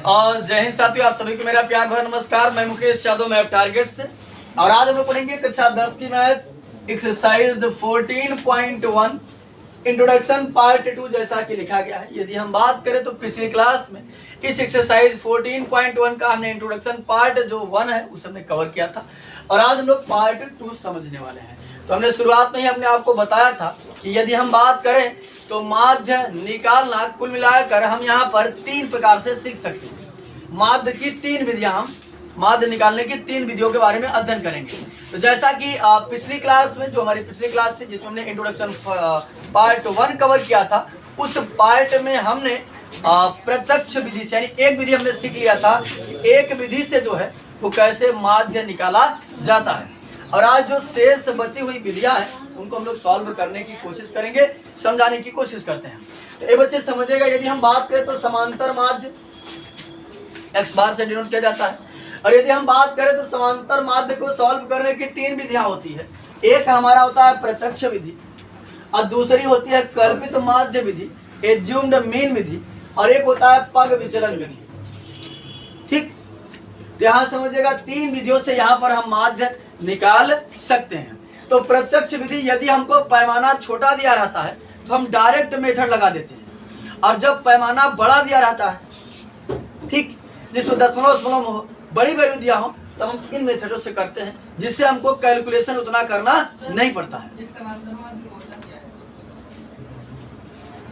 और जय हिंद साथियों, आप सभी को मेरा प्यार भरा नमस्कार। मैं मुकेश यादव, मैथ टारगेट से। और आज हम लोग पढ़ेंगे कक्षा 10 की मैथ एक्सरसाइज 14.1 इंट्रोडक्शन पार्ट 2 जैसा कि लिखा गया है। यदि हम बात करें तो पिछली क्लास में इस एक्सरसाइज 14.1 का हमने इंट्रोडक्शन पार्ट जो 1 है उसे हमने कवर किया था और आज हम लोग पार्ट 2 समझने वाले हैं। तो हमने शुरुआत में ही हमने आपको बताया था कि यदि हम बात करें तो माध्य निकालना कुल मिलाकर हम यहाँ पर 3 प्रकार से सीख सकते हैं। माध्य की 3 विधियां, हम माध्य निकालने की 3 विधियों के बारे में अध्ययन करेंगे। तो जैसा कि पिछली क्लास में, जो हमारी पिछली क्लास थी जिसमें हमने इंट्रोडक्शन पार्ट 1 कवर किया था, उस पार्ट में हमने प्रत्यक्ष विधि से यानी एक विधि हमने सीख लिया था कि एक विधि से जो है वो कैसे माध्य निकाला जाता है। और आज जो शेष बची हुई विधियां हैं उनको हम लोग सॉल्व करने की कोशिश करेंगे, समझाने की कोशिश करते हैं। तो ये बच्चे समझिएगा, यदि हम बात करें तो समांतर माध्य x बार से डिनोट किया जाता है। और यदि हम बात करें तो समांतर माध्य को सॉल्व करने की 3 विधियां होती है। एक हमारा होता है प्रत्यक्ष विधि, और दूसरी होती है कल्पित माध्य विधि, एज्यूम्ड मीन विधि, और एक होता है पग विचलन विधि। ठीक, तो यहाँ समझिएगा 3 विधियों से यहाँ पर हम माध्य निकाल सकते हैं। तो प्रत्यक्ष विधि, यदि हमको पैमाना छोटा दिया रहता है तो हम डायरेक्ट मेथड लगा देते हैं, और जब पैमाना बड़ा दिया रहता है, ठीक, जिसमें दशमलव बड़ी वैल्यू दिया हो, तब हम इन मेथडों से करते हैं जिससे हमको कैलकुलेशन उतना करना नहीं पड़ता है।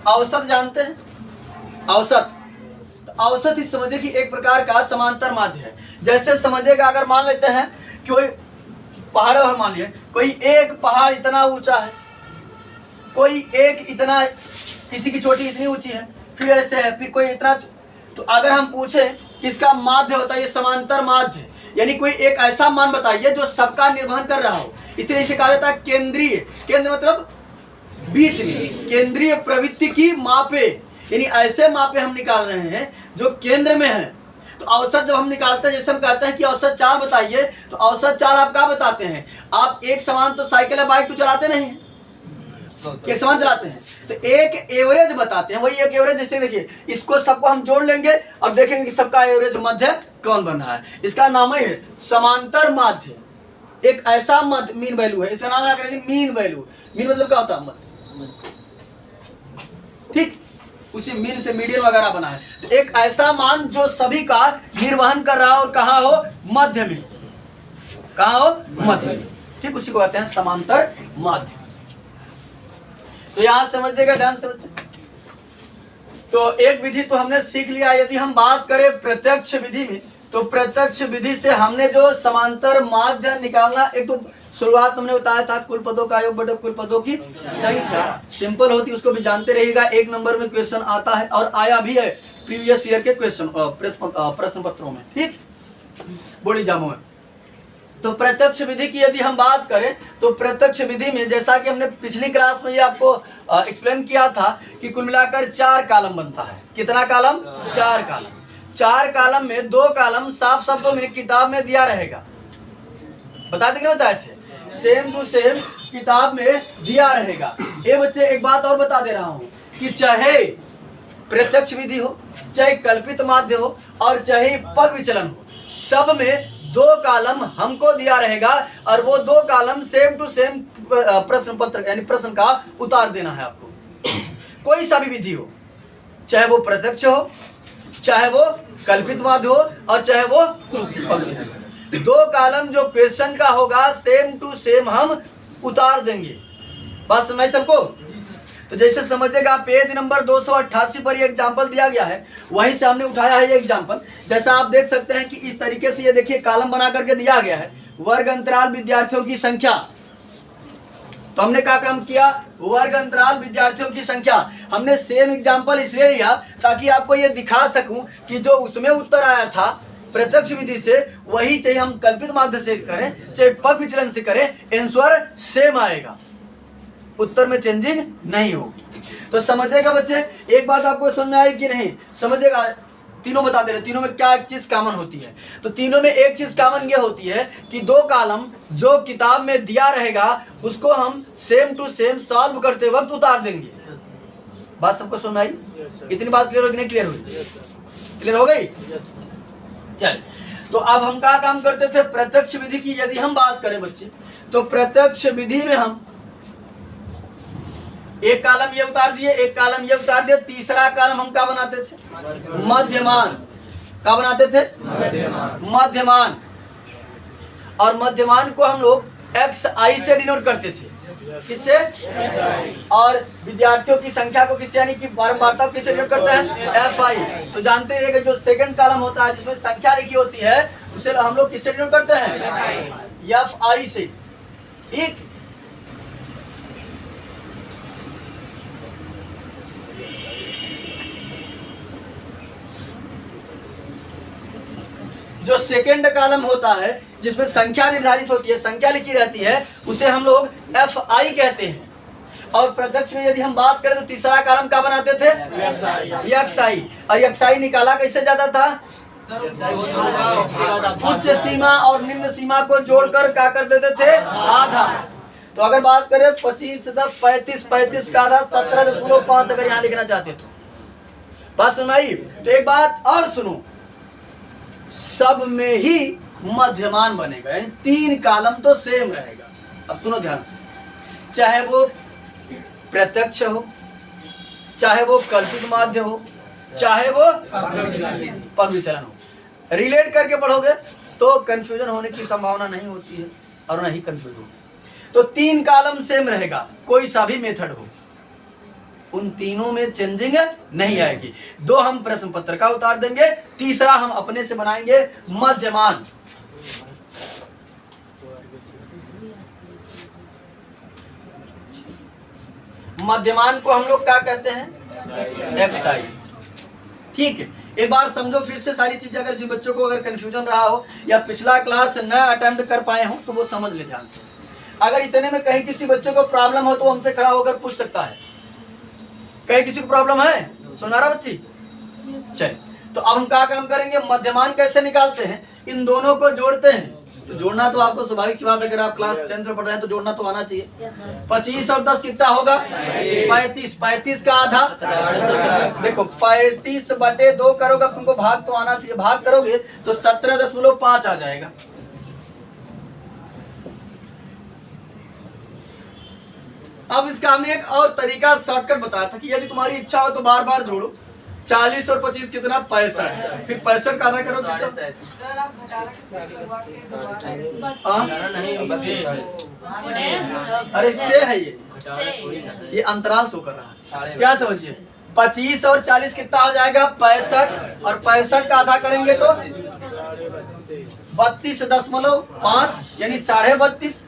औसत जानते हैं? औसत, तो औसत ही समझिए कि एक प्रकार का समांतर माध्य है। जैसे समझिएगा, अगर मान लेते हैं कि कोई पहाड़ है, मान लिया कोई एक पहाड़ इतना ऊंचा है, कोई एक इतना, किसी की चोटी इतनी ऊंची है, फिर ऐसे है, फिर कोई इतना। तो अगर हम पूछे किसका माध्य होता है, ये समांतर माध्य, यानी कोई एक ऐसा मान बताइए जो सबका निर्वहन कर रहा हो। इसलिए इसे कहा जाता है केंद्रीय। केंद्र मतलब बीच में, केंद्रीय प्रवृत्ति की मापे, यानी ऐसे मापे हम निकाल रहे हैं जो केंद्र में है। तो औसत जब हम निकालते हैं, जैसे हम कहते हैं कि औसत चाल बताइए, तो औसत चाल आप क्या बताते हैं? आप एक समान तो साइकिल या बाइक तो चलाते नहीं हैं, एक समान चलाते हैं, तो एक एवरेज बताते हैं। वही एक एवरेज, जैसे देखिए इसको सबको हम जोड़ लेंगे और देखेंगे कि सबका एवरेज मध्य कौन बन रहा है। इसका नाम है समांतर माध्य। एक ऐसा मध्य मीन वैल्यू है, इसका नाम है मीन वैल्यू। मीन मतलब क्या होता है? मध्य। ठीक, उसी मीन से मीडियन वगैरह बना है। तो एक ऐसा मान जो सभी का निर्वहन कर रहा हो, और कहाँ हो? मध्य में। कहाँ हो? मध्य में। ठीक, उसी को कहते हैं समांतर माध्य। तो यहां समझिएगा, ध्यान से बच्चे। तो एक विधि तो हमने सीख लिया। यदि हम बात करें प्रत्यक्ष विधि में, तो प्रत्यक्ष विधि से हमने जो समांतर माध्य निकालना, एक तो शुरुआत हमने बताया था कुल पदों का योग बटे कुल पदों की संख्या, सिंपल होती है, उसको भी जानते रहिएगा। 1 नंबर में क्वेश्चन आता है और आया भी है प्रीवियस ईयर के क्वेश्चन प्रश्न पत्रों में, ठीक, बोर्ड एग्जामों में। तो प्रत्यक्ष विधि की यदि हम बात करें तो प्रत्यक्ष विधि में, जैसा कि हमने पिछली क्लास में ये आपको एक्सप्लेन किया था कि कुल मिलाकर 4 कॉलम बनता है। कितना कॉलम? 4 कॉलम। 4 कॉलम में 2 कॉलम साफ शब्दों में किताब में दिया रहेगा। बताते कि बताए थे, सेम टू सेम किताब में दिया रहेगा। ये बच्चे एक बात और बता दे रहा हूं कि चाहे प्रत्यक्ष विधि हो, चाहे कल्पित माध्य हो, और चाहे पग विचलन हो, सब में 2 कॉलम हमको दिया रहेगा, और वो 2 कॉलम सेम टू सेम प्रश्न पत्र यानी प्रश्न का उतार देना है आपको। कोई सा भी विधि हो, चाहे वो प्रत्यक्ष हो, चाहे वो कल्पित माध्य हो, और चाहे वो पग विचलन हो, 2 कॉलम जो क्वेश्चन का होगा सेम टू सेम हम उतार देंगे। बात समझ सबको? तो जैसे समझिएगा, पेज नंबर 288 पर ये एग्जाम्पल दिया गया है, वहीं से हमने उठाया है ये एग्जाम्पल। जैसा आप देख सकते हैं कि इस तरीके से ये देखिए कॉलम बना करके दिया गया है, वर्ग अंतराल विद्यार्थियों की संख्या। तो हमने क्या काम किया? वर्ग अंतराल विद्यार्थियों की संख्या। हमने सेम एग्जाम्पल इसलिए लिया ताकि आपको ये दिखा सकूं कि जो उसमें उत्तर आया था प्रत्यक्ष विधि से, वही चाहे हम कल्पित माध्य से करें, चाहे पग विचलन से करें, आंसर सेम आएगा, उत्तर में चेंजिंग नहीं होगी। तो समझिएगा बच्चे, एक बात आपको समझ में आई कि नहीं? समझिएगा, तीनों बता दे रहे, तीनों में क्या एक चीज कॉमन होती है। तो तीनों में एक चीज कॉमन ये होती है कि 2 कॉलम जो किताब में दिया रहेगा उसको हम सेम टू सेम सॉल्व करते वक्त उतार देंगे। बात सबको समझ में आई? इतनी बात क्लियर होगी नहीं? क्लियर हुई? क्लियर हो गई? चल, तो अब हम क्या काम करते थे? प्रत्यक्ष विधि की यदि हम बात करें बच्चे, तो प्रत्यक्ष विधि में हम एक कॉलम ये उतार दिए, एक कॉलम ये उतार दिए, तीसरा कॉलम हम क्या बनाते थे? मध्यमान। क्या बनाते थे? मध्यमान। और मध्यमान को हम लोग xi से डिनोट करते थे। किससे? और विद्यार्थियों की संख्या को किससे, यानी कि बारंबारता को किससे डिनोट करते हैं? fi। तो जानते रहिएगा जो सेकंड कॉलम होता है जिसमें संख्या लिखी होती है उसे हम लोग किससे डिनोट करते हैं? fi से। ठीक, जो सेकंड कॉलम होता है जिसमें संख्या निर्धारित होती है, संख्या लिखी रहती है, उसे हम लोग fi कहते हैं। और प्रत्यक्ष में यदि हम बात करें तो तीसरा कॉलम क्या बनाते थे? xi। और xi निकाला कैसे जाता था? उच्च सीमा और निम्न सीमा को जोड़कर क्या कर देते थे? आधा। तो अगर बात करें 25, 10, 35, 35 का आधा 17.5 अगर यहाँ लिखना चाहते तो बात सुनाई। तो एक बात और सुनो, सब में ही मध्यमान बनेगा, यानी तीन कॉलम तो सेम रहेगा। अब सुनो ध्यान से, चाहे वो प्रत्यक्ष हो, चाहे वो कल्पित माध्य हो, चाहे वो पग विचलन हो, रिलेट करके पढ़ोगे तो कंफ्यूजन होने की संभावना नहीं होती है और नहीं कंफ्यूज होगी। तो तीन कॉलम सेम रहेगा, कोई सा भी मेथड हो, उन तीनों में चेंजिंग नहीं आएगी। दो हम प्रश्न पत्र का उतार देंगे, तीसरा हम अपने से बनाएंगे मध्यमान। मध्यमान को हम लोग क्या कहते हैं? xi। ठीक है, एक बार समझो फिर से सारी चीजें, अगर जिन बच्चों को अगर कंफ्यूजन रहा हो या पिछला क्लास न अटेम्प्ट कर पाए हो तो वो समझ ले ध्यान से। अगर इतने में कहीं किसी बच्चे को प्रॉब्लम हो तो हमसे खड़ा होकर पूछ सकता है। कहीं किसी को प्रॉब्लम है? सुना रहा बच्ची? चलिए, तो अब हम क्या काम करेंगे? मध्यमान कैसे निकालते हैं? इन दोनों को जोड़ते हैं। तो जोड़ना तो आपको स्वाभाविक सी बात, अगर आप क्लास 10th में पढ़ रहे हैं तो जोड़ना तो आना चाहिए। 25 और 10 कितना होगा? 35। 35 का आधा देखो 35/2 करोगे, तुमको भाग तो आना चाहिए, भाग करोगे तो 17.5 आ जाएगा। अब इसका हमने एक और तरीका शॉर्टकट बताया था कि यदि तुम्हारी इच्छा हो तो बार बार जोड़ो। 40 और 25 कितना? 65। फिर 65 का आधा करो कितना? अरे से है ये अंतराल शो कर रहा है, क्या समझिए? 25 और 40 कितना हो जाएगा? 65। और 65 का आधा करेंगे तो 32.5 यानी 32.5।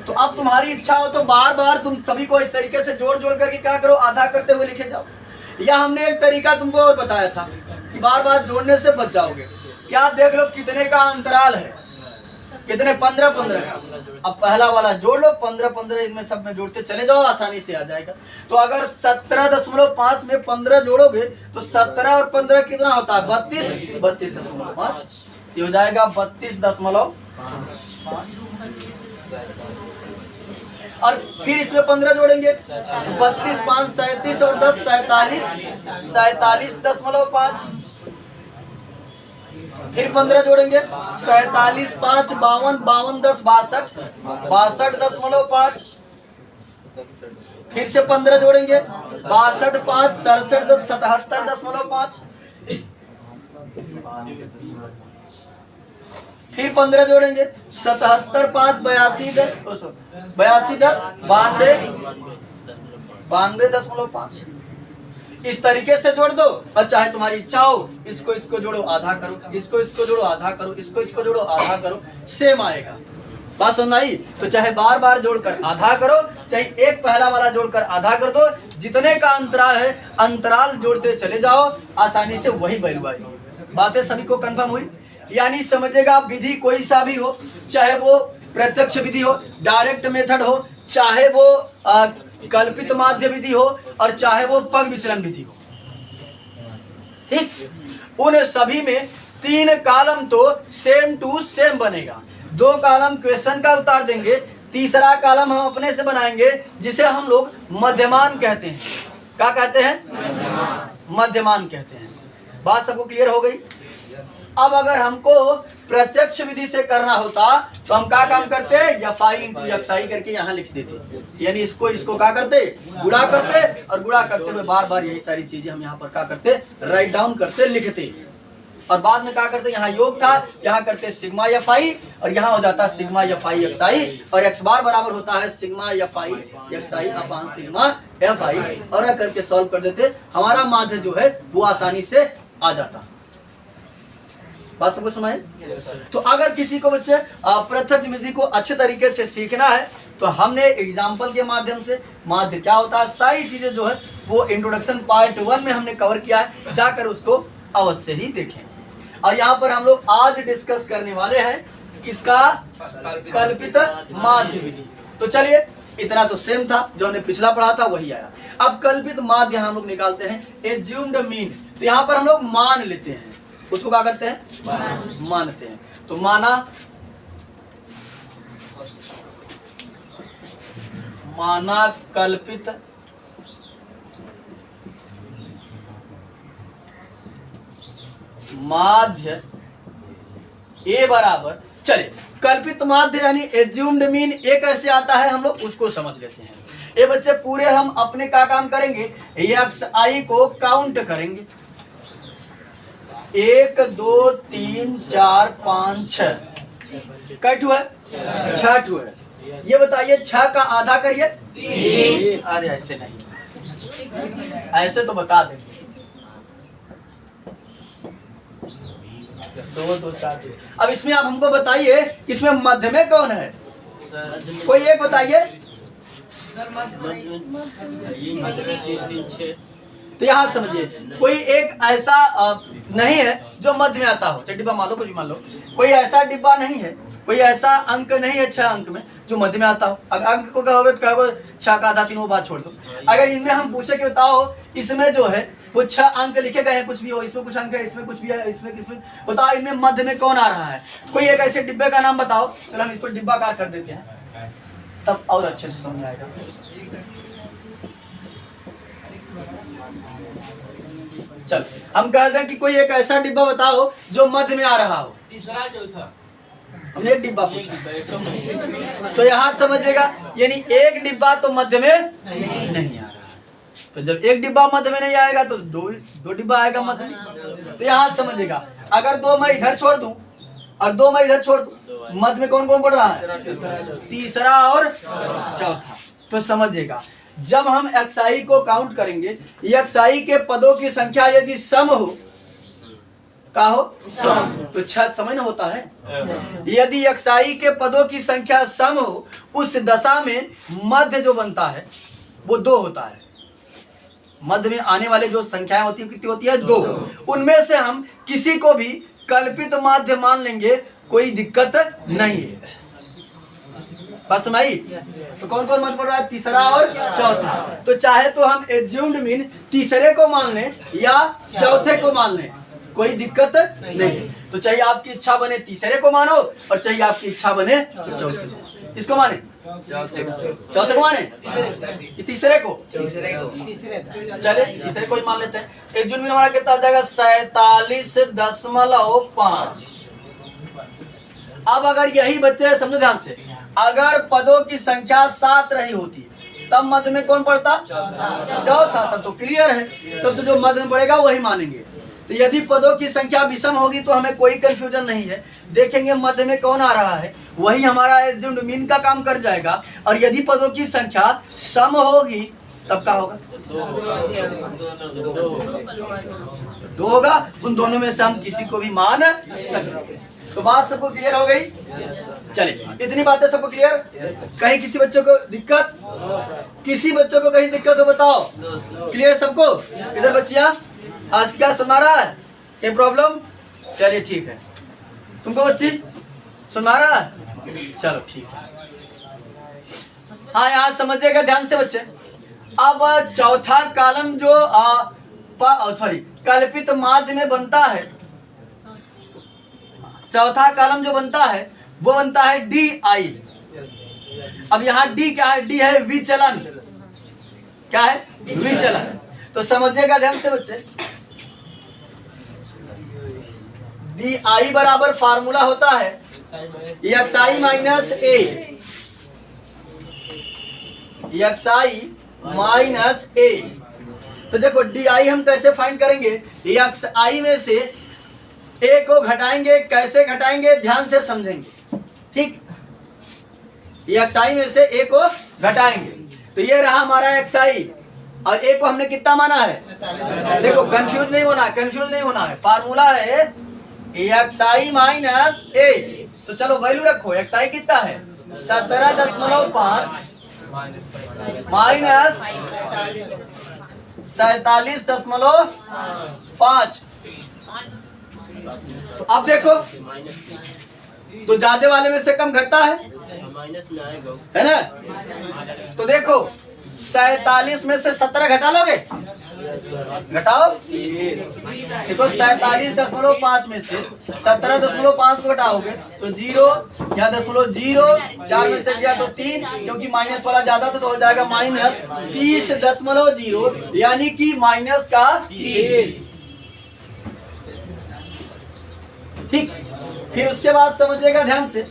तो अब तुम्हारी इच्छा हो तो बार बार तुम सभी को इस तरीके से जोड़ जोड़ करके क्या करो? आधा करते हुए लिखे जाओ। या हमने एक तरीका तुमको और बताया था कि बार बार जोड़ने से बच जाओगे। क्या देख लो कितने का अंतराल है? कितने? 15 का। अब पहला वाला जोड़ लो, 15 इनमें सब में जोड़ते चले जाओ, आसानी से आ जाएगा। तो अगर 17.5 में 15 जोड़ोगे तो 17 और 15 कितना होता है? 32। 32.5 ये हो जाएगा 32.5। और फिर इसमें 15 जोड़ेंगे, 32, 5, 37 और 10 47.5। फिर 15 जोड़ेंगे, 47, 5, 52, 52, 10 62.5। फिर से 15 जोड़ेंगे, 62, 5, 67, 10 77.5। फिर 15 जोड़ेंगे, 77, 5, 82, 10 92.5। इस तरीके से जोड़ दो। और चाहे तुम्हारी इच्छा हो इसको जोड़ो आधा करो, इसको जोड़ो आधा करो, इसको जोड़ो आधा करो, सेम आएगा। बात समझ आई? तो चाहे बार बार जोड़कर आधा करो, चाहे एक पहला वाला जोड़कर आधा कर दो, जितने का अंतराल है अंतराल जोड़ते चले जाओ, आसानी से वही वैल्यू आएगी। बातें सभी को कंफर्म हुई? यानी समझेगा, विधि कोई सा भी हो, चाहे वो प्रत्यक्ष विधि हो, डायरेक्ट मेथड हो, चाहे वो कल्पित माध्य विधि हो, और चाहे वो पग विचलन विधि हो, ठीक, उन सभी में तीन कॉलम तो सेम टू सेम बनेगा। दो कॉलम क्वेश्चन का उतार देंगे, तीसरा कॉलम हम अपने से बनाएंगे जिसे हम लोग मध्यमान कहते हैं। क्या कहते हैं? मध्यमान कहते हैं। बात सबको क्लियर हो गई। अब अगर हमको प्रत्यक्ष विधि से करना होता तो हम क्या काम करते, एफ.आई इंटू एक्स.आई करके यहाँ लिख देते, यानी इसको क्या करते, गुणा करते, और गुणा करते हुए बार बार यही सारी चीजें हम यहाँ पर क्या करते, राइट डाउन करते, लिखते, और बाद में क्या करते, यहाँ योग था, यहाँ करते सिग्मा एफ.आई, और यहाँ हो जाता सिग्मा एफ.आई एक्स.आई, और एक्स बार बराबर होता है sigma f i x i upon sigma f i, और करके सॉल्व कर देते, हमारा माध्य जो है वो आसानी से आ जाता। बात सबको सुनाए। तो अगर किसी को बच्चे प्रत्यक्ष विधि को अच्छे तरीके से सीखना है तो हमने एग्जाम्पल के माध्यम से माध्य क्या होता है, सारी चीजें जो है वो इंट्रोडक्शन पार्ट 1 में हमने कवर किया है, जाकर उसको अवश्य ही देखें। और यहाँ पर हम लोग आज डिस्कस करने वाले हैं किसका, कल्पित माध्य विधि। तो चलिए, इतना तो सेम था जो हमने पिछला पढ़ा था वही आया। अब कल्पित माध्य हम लोग निकालते हैं, एज्यूम्ड मीन। तो यहाँ पर हम लोग मान लेते हैं, उसको क्या करते हैं, मानते हैं। तो माना कल्पित माध्य ए बराबर, चले कल्पित माध्य यानी एज्यूम्ड मीन एक कैसे आता है हम लोग उसको समझ लेते हैं। ये बच्चे पूरे हम अपने क्या काम करेंगे, एक्स आई को काउंट करेंगे, 1 2 3 4 5 6, कै ठू है, 6 ठू है। ये बताइए 6 का आधा करिए, अरे ऐसे नहीं, ऐसे तो बता देंगे, 2 2 4 6। अब इसमें आप हमको बताइए इसमें मध्य में कौन है, कोई एक बताइए। तो यहाँ समझिए कोई एक ऐसा नहीं है जो मध्य में आता हो, चाहे डिब्बा मान लो, कुछ भी मान लो, कोई ऐसा डिब्बा नहीं है, कोई ऐसा अंक नहीं है 6 अंक में जो मध्य में आता हो। अगर अंक को कहोगे तो कहोगे 6 का आधा, 3 वो बात छोड़ दो। अगर इनमें हम पूछे कि बताओ इसमें जो है वो 6 अंक लिखे गए हैं, कुछ भी हो, इसमें कुछ अंक है, इसमें कुछ भी है, इसमें किसमें, बताओ इनमें मध्य में कौन आ रहा है, कोई एक ऐसे डिब्बे का नाम बताओ। चलो हम इसको डिब्बाकार कर देते हैं, तब और अच्छे से समझ आएगा। चल हम कहते हैं कि कोई एक ऐसा डिब्बा बताओ जो मध्य में आ रहा हो। तीसरा चौथा हमने एक डिब्बा पूछा, तो यहाँ समझिएगा यानी एक डिब्बा तो मध्य में नहीं आ रहा है। तो जब एक डिब्बा मध्य में नहीं आएगा तो दो डिब्बा आएगा मध्य में। तो यहाँ समझिएगा अगर 2 मैं इधर छोड़ दूं और 2 मैं इधर छोड़ दूं, मध्य में कौन कौन पड़ रहा है, तीसरा और चौथा। तो समझिएगा जब हम एक्स.आई को काउंट करेंगे, एक्स.आई के पदों की संख्या यदि सम हो, का हो सम, तो 6 समय न होता है। यदि एक्स.आई के पदों की संख्या सम हो, उस दशा में मध्य जो बनता है वो 2 होता है। मध्य में आने वाले जो संख्याएं होती है कितनी होती है, 2। उनमें से हम किसी को भी कल्पित माध्य मान लेंगे, कोई दिक्कत नहीं है। बात सुनाई। तो कौन कौन मध्य पड़ रहा है, तीसरा और चौथा। तो चाहे तो हम एज्यूम्ड मीन तीसरे को मान लें या चौथे को मान लें, कोई दिक्कत नहीं। तो चाहिए आपकी इच्छा बने तीसरे को मानो और चाहिए आपकी इच्छा बने चौथे को। किसको माने, चौथे को माने कि तीसरे को, चले तीसरे को ही मान लेते हैं। एज्यूम्ड मीन हमारा कितना आ जाएगा, 47.5। अब अगर यही बच्चे समझो ध्यान से, अगर पदों की संख्या 7 रही होती तब मध्य में कौन पड़ता, चौथा। तब तो क्लियर है, तब तो जो मध्य में पड़ेगा वही मानेंगे। तो यदि पदों की संख्या विषम होगी तो हमें कोई कंफ्यूजन नहीं है, देखेंगे मध्य में कौन आ रहा है, वही हमारा एज्यूम्ड मीन का काम कर जाएगा। और यदि पदों की संख्या सम होगी तब क्या होगा, 2 होगा। उन दोनों में से हम किसी को भी मान सकते। तो बात सबको क्लियर हो गई। चलिए इतनी बातें सबको क्लियर। कहीं किसी बच्चों को दिक्कत, किसी बच्चों को कहीं दिक्कत हो बताओ, क्लियर सबको। इधर बच्चियां आसिका सुना रहा है, क्या प्रॉब्लम, चलिए ठीक है। तुमको बच्ची सुना रहा है, चलो ठीक है। हाँ यहाँ समझिएगा ध्यान से बच्चे। अब चौथा कॉलम जो कल्पित माध्य में बनता है, चौथा कॉलम जो बनता है वो बनता है DI। अब यहाँ D क्या है, D है विचलन। क्या है, विचलन। तो समझिएगा ध्यान से बच्चे, डी आई बराबर फार्मूला होता है एक्स आई माइनस ए, एक्स आई माइनस ए। तो देखो डी आई हम कैसे फाइंड करेंगे, एक्स आई में से ए को घटाएंगे, कैसे घटाएंगे ध्यान से समझेंगे, ठीक। एक्स आई में से ए को घटाएंगे, तो ये रहा हमारा एक्स आई, और ए को हमने कितना माना है, देखो कंफ्यूज नहीं होना है, कंफ्यूज नहीं होना है, फार्मूला है एक्स आई माइनस ए। तो चलो वैल्यू रखो, एक्स आई कितना है 17.5 माइनस 47.5। तो अब देखो, तो ज्यादा वाले में से कम घटता है ना। तो देखो 47 में से 17 घटा लोगे, घटाओ। देखो 47.5 में से 17.5 को घटाओगे तो 0, या 0.04 में से गया तो 3, क्योंकि माइनस वाला ज्यादा था तो हो जाएगा माइनस 30.0, यानी कि माइनस का 30, ठीक। फिर उसके बाद समझिएगा ध्यान से,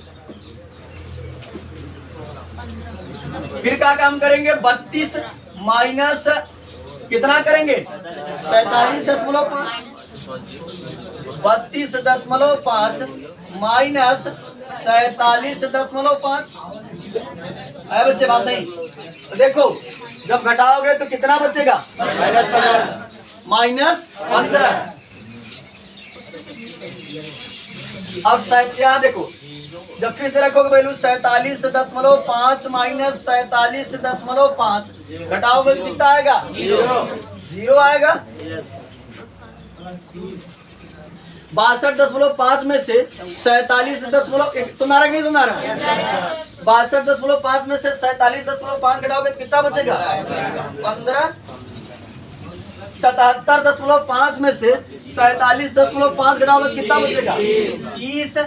फिर क्या काम करेंगे, 32 माइनस कितना करेंगे 47.5, 32.5 माइनस 47.5। है बच्चे, बात नहीं। देखो जब घटाओगे तो कितना बचेगा, माइनस 15। अब यहाँ देखो, जब फिर से रखोगे वैल्यू 47.5 माइनस 47.5 घटाओगे तो कितना आएगा, 0 आएगा। 62.5 में से 47 सुना रहा नहीं सुना रहा, 62.5 में से 47.5 घटाओगे तो कितना बचेगा 15। 77.5 में से 47.5 घटाओगे तो कितना बचेगा 30।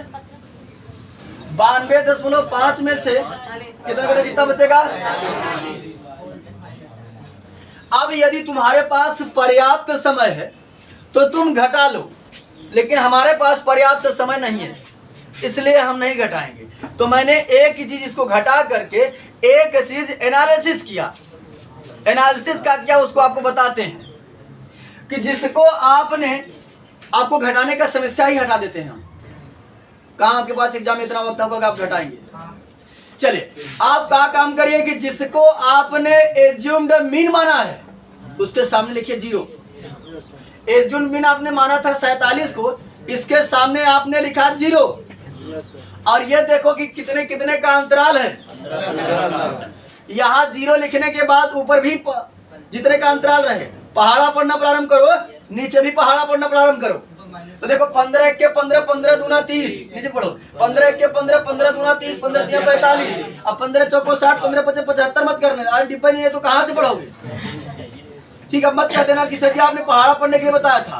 92.5 में से कितना बचेगा। अब यदि तुम्हारे पास पर्याप्त समय है तो तुम घटा लो, लेकिन हमारे पास पर्याप्त समय नहीं है, इसलिए हम नहीं घटाएंगे। तो मैंने एक ही चीज इसको घटा करके एक चीज एनालिसिस किया। एनालिसिस का किया उसको आपको बताते हैं कि जिसको आपको घटाने का समस्या ही हटा देते हैं हम। कहाँ आपके पास एग्जाम में इतना वक्त होगा आप घटाएंगे। चलिए आप क्या काम करिए कि जिसको आपने एज्यूम्ड मीन माना है उसके सामने लिखिए 0। एज्यूम्ड मीन आपने माना था 47 को, इसके सामने आपने लिखा 0। और ये देखो कि कितने कितने का अंतराल है। यहाँ 0 लिखने के बाद ऊपर भी जितने का अंतराल रहे पहाड़ा पढ़ना प्रारंभ करो, नीचे भी पहाड़ा पढ़ना प्रारंभ करो। तो देखो 15 1 के 15, 15 दूना 30, नीचे पढ़ो 15 1 के 15, 15 दूना 30, 15 3 45। अब 15 चौको 60, 15 5 75 मत करने, आज डिब्बा नहीं है तो कहाँ से पढ़ोगे। ठीक है, मत कह देना कि सर जी आपने पहाड़ा पढ़ने के लिए बताया था।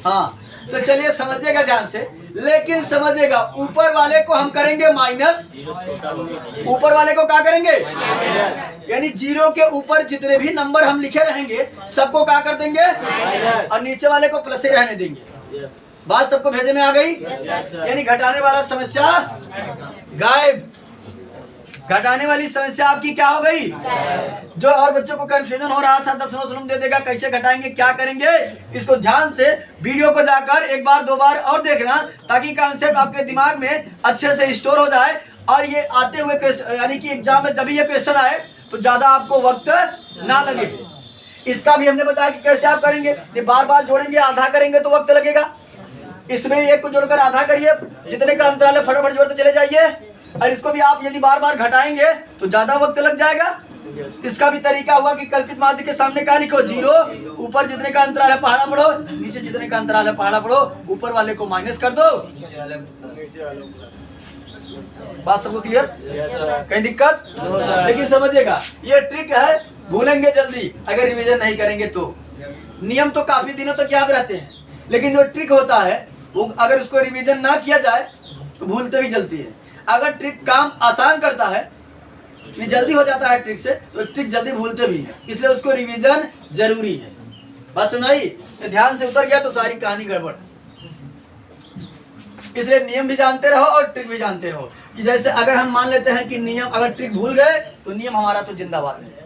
हाँ तो चलिए समझिएगा ध्यान से, लेकिन समझिएगा ऊपर वाले को हम करेंगे माइनस, ऊपर वाले को क्या करेंगे, यानी 0 के ऊपर जितने भी नंबर हम लिखे रहेंगे सबको क्या कर देंगे, और नीचे वाले को प्लस ही रहने देंगे। बात सबको भेजे में आ गई। यानी घटाने वाला समस्या गायब, घटाने वाली समस्या आपकी क्या हो गई। जो और बच्चों को कंफ्यूजन हो रहा था 10 दे देगा, कैसे घटाएंगे क्या करेंगे, इसको ध्यान से वीडियो को जाकर एक बार 2 बार और देखना, ताकि कॉन्सेप्ट आपके दिमाग में अच्छे से स्टोर हो जाए। और ये आते हुए यानी कि एग्जाम में जब भी ये क्वेश्चन आए तो ज्यादा आपको वक्त ना लगे। इसका भी हमने बताया कि कैसे आप करेंगे, ये बार बार जोड़ेंगे, आधा करेंगे तो वक्त लगेगा। इसमें एक को जोड़कर आधा करिए, जितने का अंतराल है फटाफट जोड़ते चले जाइए। और इसको भी आप यदि बार बार घटाएंगे तो ज्यादा वक्त लग जाएगा। इसका भी तरीका हुआ कि कल्पित माध्य के सामने क्या लिखो 0, ऊपर जितने का अंतराल है पहाड़ा पढ़ो, नीचे जितने का अंतराल है पहाड़ा पढ़ो, ऊपर वाले को माइनस कर दो। बात सबको क्लियर, कहीं दिक्कत। लेकिन समझिएगा ये ट्रिक है, भूलेंगे जल्दी अगर रिवीजन नहीं करेंगे तो। नियम तो काफी दिनों तक याद रहते हैं, लेकिन जो ट्रिक होता है वो अगर उसको रिवीजन ना किया जाए तो भूलते भी जल्दी है। अगर ट्रिक काम आसान करता है ये जल्दी हो जाता है ट्रिक से, तो ट्रिक जल्दी भूलते भी हैं, इसलिए उसको रिवीजन जरूरी है। बस सुनाई, ध्यान से उतर गया तो सारी कहानी गड़बड़। इसलिए नियम भी जानते रहो और ट्रिक भी जानते रहो, कि जैसे अगर हम मान लेते हैं कि नियम, अगर ट्रिक भूल गए तो नियम हमारा तो जिंदाबाद है।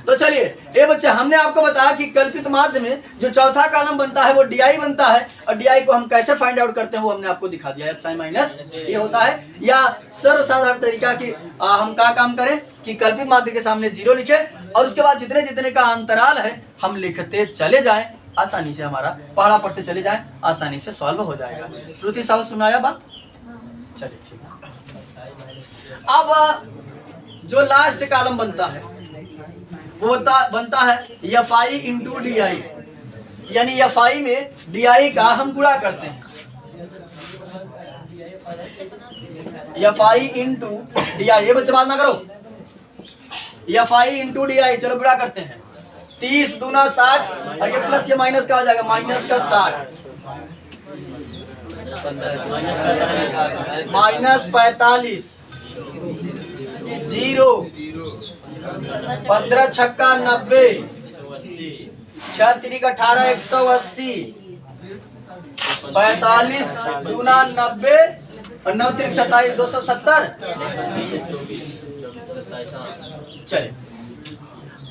तो चलिए ये बच्चे, हमने आपको बताया कि कल्पित माध्य में जो चौथा कॉलम बनता है वो DI बनता है, और DI को हम कैसे फाइंड आउट करते हैं वो हमने आपको दिखा दिया। XI माइनस ये होता है, या सर्वसाधारण तरीका की हम क्या काम करें कि कल्पित माध्य के सामने 0 लिखे और उसके बाद जितने जितने का अंतराल है हम लिखते चले जाएं, आसानी से हमारा पढ़ा पढ़ते चले जाएं, आसानी से सॉल्व हो जाएगा। श्रुति साहू सुनाया बात? चलिए ठीक है। अब जो लास्ट कॉलम बनता है वो बनता है FI इंटू DI, यानी FI में DI का हम गुणा करते हैं। FI इंटू DI, ये बच्चे बात ना करो, FI इंटू DI, चलो गुणा करते हैं। 30 दूना 60, और ये प्लस ये माइनस का हो जाएगा, माइनस का 60, माइनस 45, 0, 15 छक्का 90, 6 3 18, 180, 45 दूना 90 और 9 3 27, 270। चलिए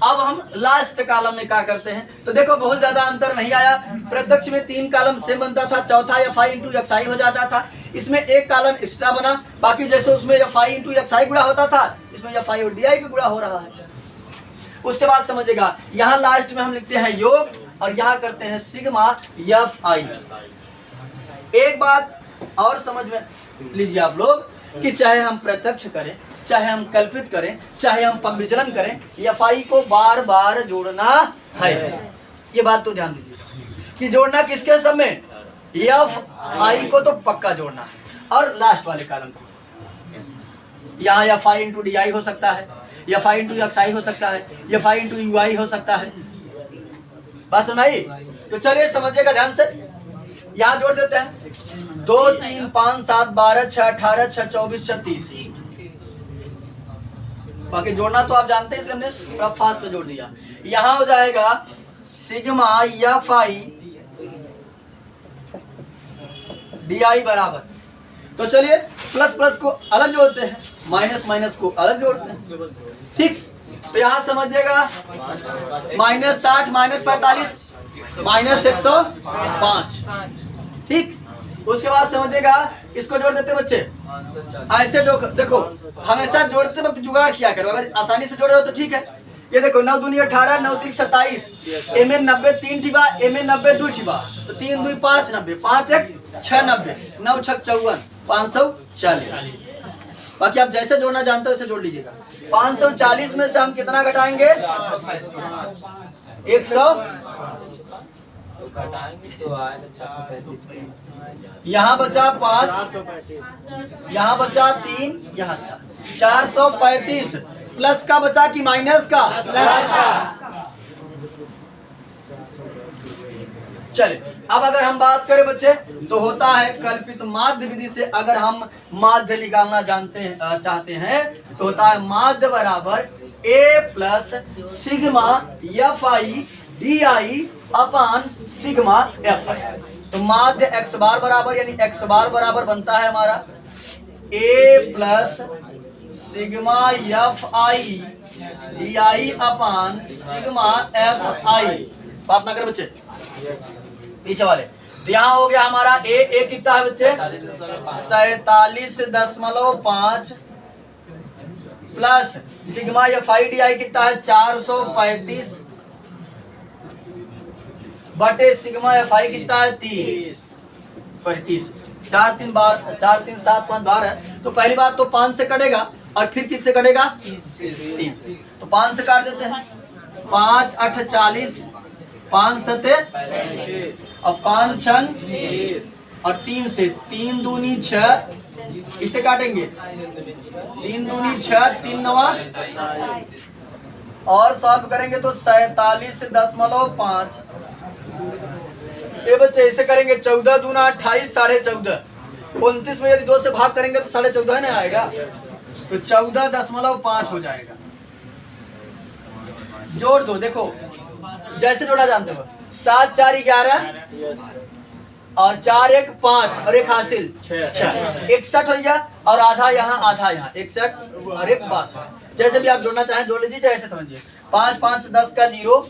अब हम लास्ट कॉलम में क्या करते हैं, तो देखो बहुत ज्यादा अंतर नहीं आया। प्रत्यक्ष में 3 कॉलम सेम बनता था, चौथा FI इंटू XI हो जाता था, इसमें एक कॉलम एक्स्ट्रा बना, बाकी जैसे उसमें FI इंटू XI गुणा होता था, इसमें FI और DI का गुणा हो रहा है। उसके बाद समझेगा, यहाँ लास्ट में हम लिखते हैं योग और यहाँ करते हैं सिग्मा FI। एक बात और समझ में लीजिए आप लोग, कि चाहे हम प्रत्यक्ष करें, चाहे हम कल्पित करें, चाहे हम पग विचलन करें, FI को बार बार जोड़ना है। ये बात तो ध्यान दीजिए कि जोड़ना किसके सब में, FI को तो पक्का जोड़ना है, और लास्ट वाले कॉलम को यहाँ FI इंटू DI हो सकता है, FI इंटू XI हो सकता है, FI इंटू UI हो सकता है। बात सुनाई? तो चलिए समझिएगा ध्यान से, यहाँ जोड़ देते हैं 2 3 5 7 12 6 18 6 24 36। बाकी जोड़ना तो आप जानते हैं, इसलिए हमने थोड़ा फास्ट में जोड़ दिया। यहाँ हो जाएगा सिग्मा FI DI बराबर, तो चलिए प्लस प्लस को अलग जोड़ते हैं, माइनस माइनस को अलग जोड़ते हैं। ठीक, तो यहाँ समझिएगा माइनस 60 माइनस 45 माइनस 105। ठीक, उसके बाद समझिएगा इसको जोड़ देते बच्चे ऐसे। देखो हमेशा जोड़ते वक्त जुगाड़ किया करो, अगर आसानी से जोड़ रहे हो तो ठीक है। ये देखो 9 दूनी 18, 9 3 27, MN 90 3 ठीबा, MN 90 2 ठीबा, तो 3 2 5 90, 5 1 6 90, 9 6 54, 540। बाकी आप जैसे जोड़ना जानते हो वैसे जोड़ लीजिएगा। 540 में से हम कितना घटाएंगे, 100, यहाँ बचा 5, यहाँ बचा 3, यहाँ 435, प्लस का बचा कि माइनस का, प्लस का। चलिए अब अगर हम बात करें बच्चे, तो होता है कल्पित माध्य विधि से अगर हम माध्य निकालना चाहते हैं तो होता है माध्य बराबर A plus sigma FI DI upon sigma FI। तो माध्य x बार बराबर, यानी x बार बराबर बनता है हमारा A plus sigma FI DI upon sigma FI। बात ना करें बच्चे पीछे वाले, तो यहाँ हो गया हमारा A कितना है बच्चे, 47.5 प्लस सिग्मा FI DI कितना है 435 बटे सिग्मा FI कितना है 30। 4 3 7 5 12, तो पहली बात तो 5 से कटेगा और फिर किससे कटेगा, 3। तो 5 से काट देते हैं, 5 8 40, 5 7 और 5 6 और 3 से 3 दूनी 6, इसे काटेंगे 3 दूनी 6, 3 9 और सॉल्व करेंगे तो 47.5। ये बच्चे इसे करेंगे 14 दूना 28, 14.5, 29 में यदि 2 से भाग करेंगे तो 14.5 ना आएगा, तो 14.5 हो जाएगा। जोड़ दो, देखो जैसे जोड़ा जानते हो, 7 4 11 और 4 1 5 और एक हासिल 6, 61 हो गया। और आधा यहाँ 61 और एक 62। जैसे भी आप जोड़ना चाहें जोड़ लीजिए, जैसे समझिए। 5 5 10 का 0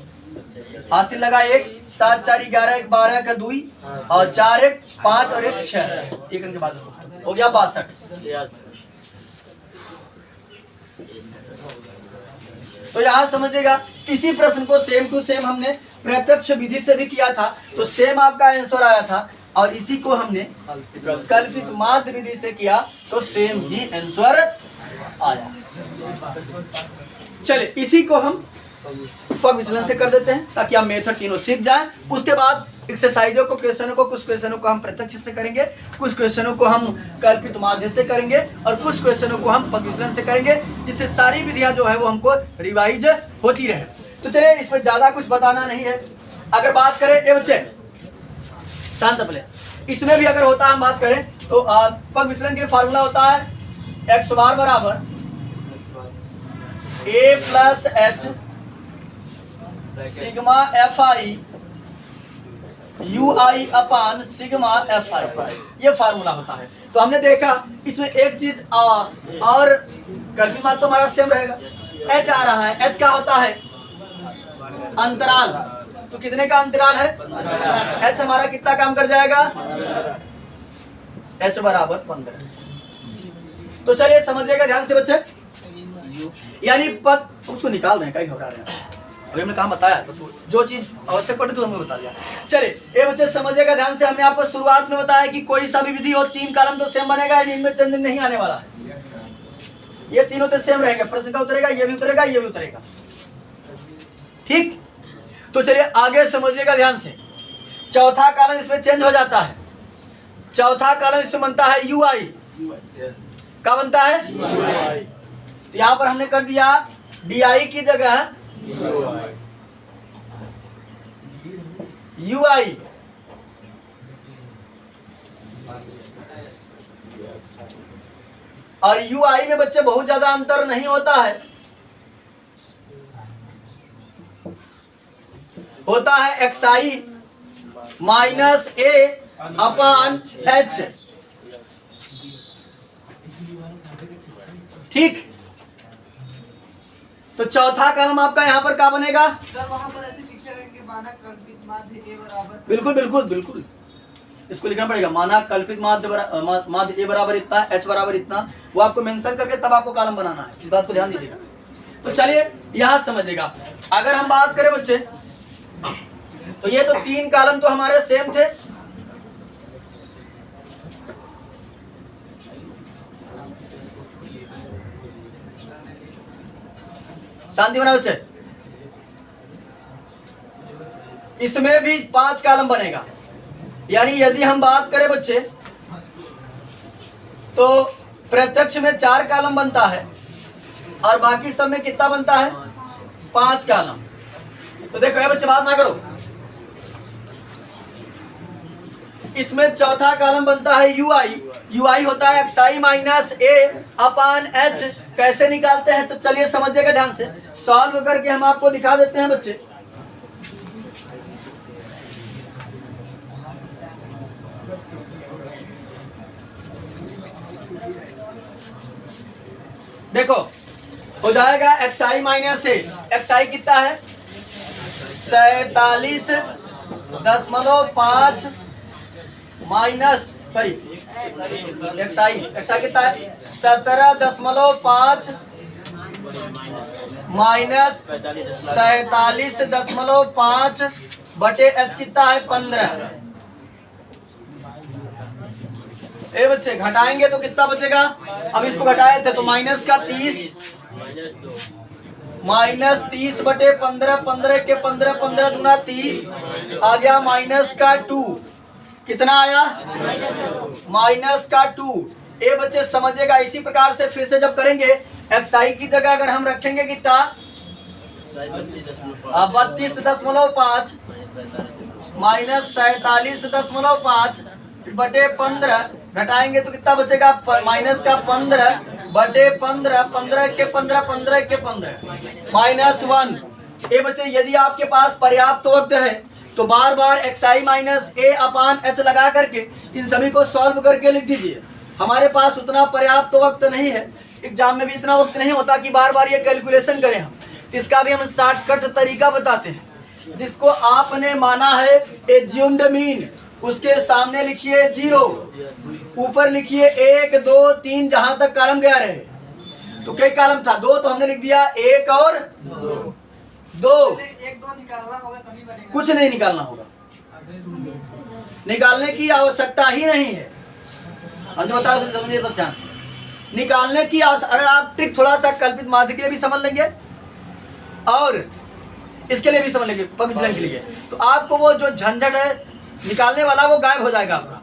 हासिल लगा 1, 7 4 11 1 12 का 2 और 4 1 5 और एक 6, एक अंक के बाद हो गया 62। तो यहाँ समझिएगा, इसी प्रश्न को सेम टू सेम हमने प्रत्यक्ष विधि से भी किया था, तो सेम आपका आंसर आया था। और इसी को हमने कल्पित माध्य विधि से किया तो सेम ही आंसर आया। चलिए इसी को हम पग विचलन से कर देते हैं ताकि आप मेथड तीनों सीख जाएं। उसके बाद एक्सरसाइजों को, क्वेश्चनों को, कुछ क्वेश्चनों को हम प्रत्यक्ष से करेंगे, कुछ क्वेश्चनों को हम कल्पित माध्य से करेंगे और कुछ क्वेश्चनों को हम पग विचलन से करेंगे, जिससे सारी विधियां जो है वो हमको रिवाइज होती रहे। तो चलिए इसमें ज्यादा कुछ बताना नहीं है। अगर बात करें ये बच्चे शांत पहले, इसमें भी अगर होता है हम बात करें तो पग विचलन के फार्मूला होता है x बार बराबर a plus H sigma F I you I upon sigma F I, ये फार्मूला होता है। तो हमने देखा इसमें एक चीज और कल्पित माध्य तो हमारा सेम रहेगा, h आ रहा है, h क्या होता है अंतराल, तो कितने का अंतराल है h हमारा कितना काम कर जाएगा h बराबर 15। तो चलिए समझिएगा ध्यान से बच्चे, यानी पद उसको निकाल रहे हैं, कहीं घबरा रहे हैं, अभी हमने काम बताया, बस जो चीज आवश्यक पड़े तो हमने बता दिया। चलिए ये बच्चे समझिएगा ध्यान से, हमने आपको शुरुआत में बताया कि कोई सा भी विधि हो 3 कॉलम तो सेम बनेगा, इनमें चेंज नहीं आने वाला है, ये तीनों तो सेम रहेगा, प्रश्न का उतरेगा, ये भी उतरेगा, ये भी उतरेगा, ठीक। तो चलिए आगे समझिएगा ध्यान से, चौथा कॉलम इसमें चेंज हो जाता है, चौथा कॉलम इसमें बनता है यू आई, क्या बनता है, तो यहां पर हमने कर दिया डी आई की जगह यू आई, और यू आई में बच्चे बहुत ज्यादा अंतर नहीं होता है, होता है एक्स आई माइनस ए अपान एच, ठीक। तो चौथा कॉलम आपका यहाँ पर क्या बनेगा सर, वहाँ पर ऐसे लिखे रहेंगे कि माना कल्पित माध्य ए बराबर, बिल्कुल बिल्कुल बिल्कुल इसको लिखना पड़ेगा, माना कल्पित माध्य माध्य ए बराबर इतना, एच बराबर इतना, वो आपको मेंशन करके तब आपको कॉलम बनाना है, इस बात को ध्यान दीजिएगा। तो चलिए यहाँ समझिएगा, अगर हम बात करें बच्चे तो ये तो 3 कॉलम तो हमारे सेम थे, शांति बना बच्चे, इसमें भी 5 कॉलम बनेगा, यानी यदि हम बात करें बच्चे तो प्रत्यक्ष में 4 कॉलम बनता है और बाकी सब में कितना बनता है 5 कॉलम। तो देखो ये बच्चे बात ना करो, इसमें चौथा कॉलम बनता है यू आई, यू आई होता है एक्स आई माइनस ए अपान एच, कैसे निकालते हैं तो चलिए समझिएगा ध्यान से, सॉल्व करके हम आपको दिखा देते हैं बच्चे। देखो हो जाएगा एक्स आई माइनस ए, एक्स आई कितना है 47.5 माइनस सॉरी एक्स आई कितना है 17.5 माइनस 47.5 बटे एच कितना है 15। ए बच्चे घटाएंगे तो कितना बचेगा, अब इसको घटाए थे तो माइनस का 30 माइनस 30 बटे 15, 15 के 15, 15 दूना 30 आ गया, माइनस का 2 कितना आया माइनस का 2। ए बच्चे समझिएगा, इसी प्रकार से फिर से जब करेंगे एक्स आई की जगह अगर हम रखेंगे कितना 32.5 माइनस 47.5 बटे 15 घटाएंगे तो कितना बचेगा माइनस का 15 बटे 15, 15 के 15, 15 के 15 माइनस 1। ये बच्चे यदि आपके पास पर्याप्त वक्त है तो बार बार xi minus a upon h लगा करके इन सभी को सॉल्व करके लिख दीजिए। हमारे पास उतना पर्याप्त वक्त नहीं है, एग्जाम में भी इतना वक्त नहीं होता कि बार बार ये कैलकुलेशन करें हम। इसका भी हम शॉर्टकट तरीका बताते हैं। जिसको आपने माना है एज्यूम्ड मीन, उसके सामने लिखिए 0, ऊपर लिखिए 1 2 3 जहां तक कॉलम गया रहे। तो कई कॉलम था, 2 तो हमने लिख दिया, 1 और 2। 1 2 निकालना होगा तभी बनेगा। कुछ नहीं निकालना होगा, निकालने की आवश्यकता ही नहीं है। हम जो बताओ समझिए बस ध्यान से। निकालने की अगर आप ट्रिक थोड़ा सा कल्पित माध्य के लिए भी समझ लेंगे और इसके लिए भी समझ लेंगे, पग विचलन के लिए, तो आपको वो जो झंझट है निकालने वाला वो गायब हो जाएगा आपका।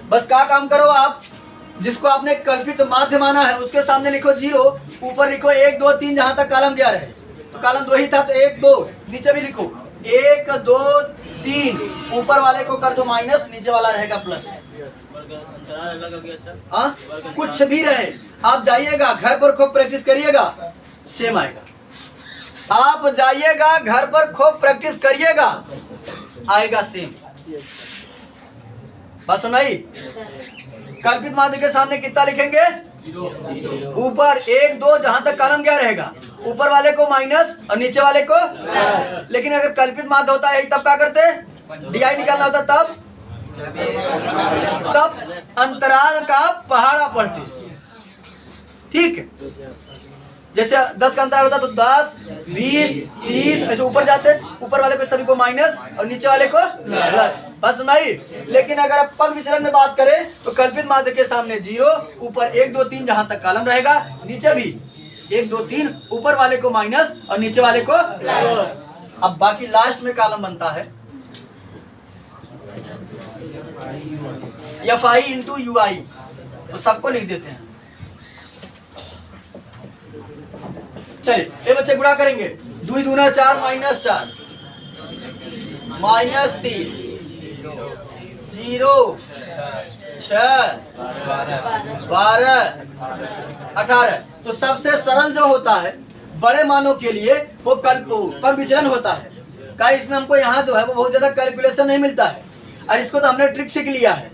बस क्या काम करो आप, जिसको आपने कल्पित माध्य माना है उसके सामने लिखो 0, ऊपर लिखो 1 2 3 जहां तक कॉलम गया रहे। तो कॉलम 2 ही था तो 1 2, नीचे भी लिखो 1 2 3, ऊपर वाले को कर दो माइनस, नीचे वाला रहेगा प्लस। कुछ भी रहे, आप जाइएगा घर पर खूब प्रैक्टिस करिएगा, सेम आएगा। आप जाइएगा घर पर खूब प्रैक्टिस करिएगा, आएगा सेम। बस सुनाई। कल्पित माध्य के सामने कितना लिखेंगे? ऊपर 1 2 जहां तक कॉलम क्या रहेगा, ऊपर वाले को माइनस और नीचे वाले को प्लस। लेकिन अगर कल्पित माध्य होता है तब क्या करते? DI निकालना होता तब अंतराल का पहाड़ा पढ़ते। ठीक है, जैसे 10 का अंतराल होता तो 10 20 30 ऐसे ऊपर जाते, ऊपर वाले को सभी को माइनस और नीचे वाले को प्लस। बस भाई। लेकिन अगर आप पग विचलन में बात करें तो कल्पित माध्य के सामने 0, ऊपर 1 2 3 जहां तक कॉलम रहेगा, नीचे भी 1 2 3, ऊपर वाले को माइनस और नीचे वाले को प्लस। अब बाकी लास्ट में कॉलम बनता है FI इंटू UI, तो सबको लिख देते हैं। चलिए ये बच्चे गुणा करेंगे, 2 दूना 4 माइनस 4 माइनस 3 0 6 12 18। तो सबसे सरल जो होता है बड़े मानों के लिए वो पग विचलन होता है। का इसमें हमको यहाँ जो है वो बहुत ज्यादा कैलकुलेशन नहीं मिलता है, और इसको तो हमने ट्रिक सीख लिया है,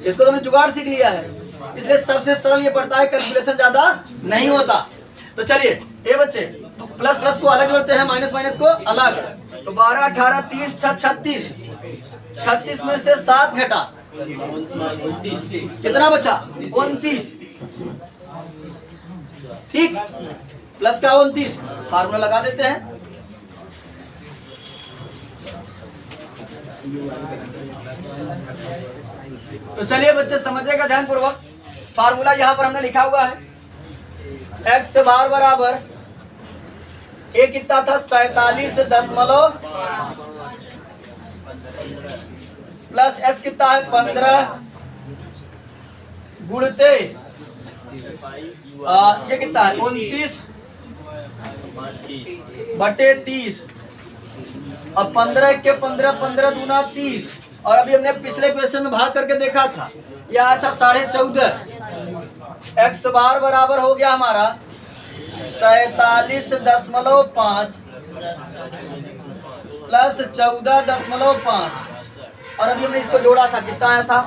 इसको तो हमने जुगाड़ सीख लिया है, इसलिए सबसे सरल ये पड़ता है, कैलकुलेशन ज्यादा नहीं होता। तो चलिए ये बच्चे प्लस प्लस को अलग जोड़ते हैं, माइनस माइनस को अलग। तो 12 18 30 36, 36 में से 7 घटा कितना बचा? 29। ठीक, प्लस का 29, फार्मूला लगा देते हैं। तो चलिए बच्चे समझिएगा ध्यान पूर्वक। फार्मूला यहां पर हमने लिखा हुआ है, x बार बराबर a कितना था 47.5 प्लस h कितना है 15 गुणते ये कितना है 29 बटे 30 और 15 के 15 15 दूना 30। और अभी हमने पिछले क्वेश्चन में भाग करके देखा था, ये आया था 14.5। x बार बराबर हो गया हमारा 47.5 प्लस 14.5, और अभी हमने इसको जोड़ा था, कितना आया था?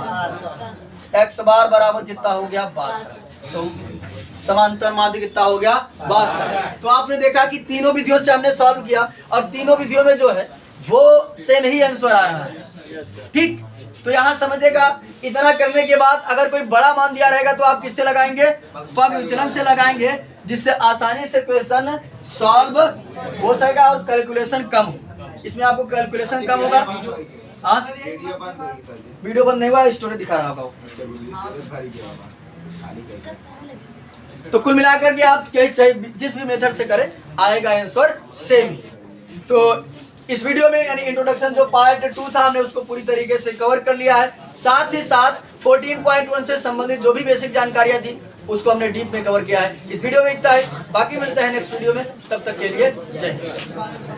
x बार बराबर कितना हो गया 62। तो समांतर माध्य कितना हो गया 62। तो आपने देखा कि तीनों विधियों से हमने सॉल्व किया और तीनों विधियों में जो है वो सेम ही आंसर आ रहा है। ठीक, तो यहाँ समझेगा। इतना करने के बाद अगर कोई बड़ा मान दिया रहेगा तो आप किससे लगाएंगे? पग विचलन से लगाएंगे, जिससे आसानी से क्वेश्चन सॉल्व हो सकेगा और कैलकुलेशन कम हो। इसमें आपको कैलकुलेशन कम होगा। हाँ, वीडियो बंद नहीं हुआ, स्टोरी दिखा रहा होगा। तो कुल मिलाकर के आप चाहे जिस भी मेथड से करें आएगा आंसर सेम ही। तो इस वीडियो में यानी इंट्रोडक्शन जो पार्ट 2 था हमने उसको पूरी तरीके से कवर कर लिया है। साथ ही साथ 14.1 से संबंधित जो भी बेसिक जानकारियां थी उसको हमने डीप में कवर किया है। इस वीडियो में इतना है, बाकी मिलता है नेक्स्ट वीडियो में। तब तक के लिए जय हिंद।